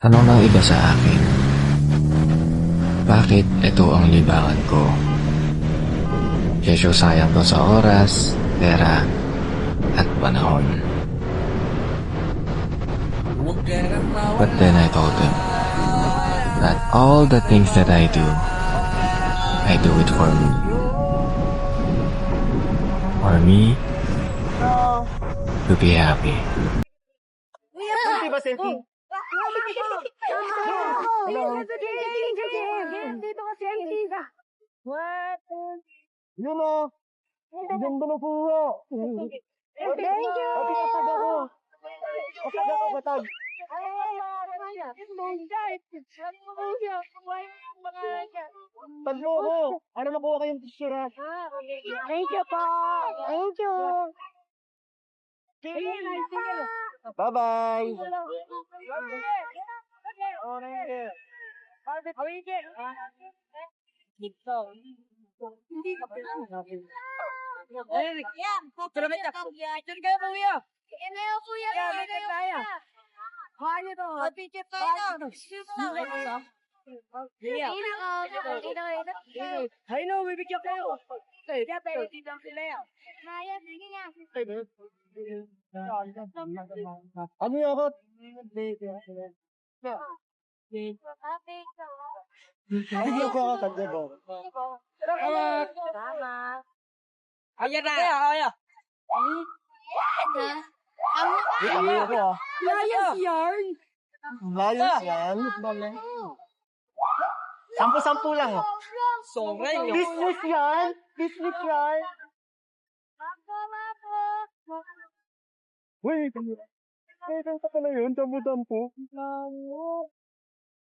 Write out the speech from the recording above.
Tanong ng iba sa akin, bakit ito ang libangan ko? Kesyo sayang to sa oras, pera, at panahon. But then I told them that all the things that I do it for me. For me to be happy. Yun o! Ganda na po o! Thank you! Kapag ako! Kapag ako batag! Taglo ko! Ano na po kayong tisura? Thank you po! Thank you! Bye-bye! Hay no, bibigyan kayo. Ano yung ako? Ano yung ako taglo ko? Ayan na. Ayan. Ano ako ah? Layas yarn. Layos yan. Sampu-sampu lang oh. Sobra yun. Business yan! Business yan! Uy! Kailan ka pala yun? Dampu-dampu?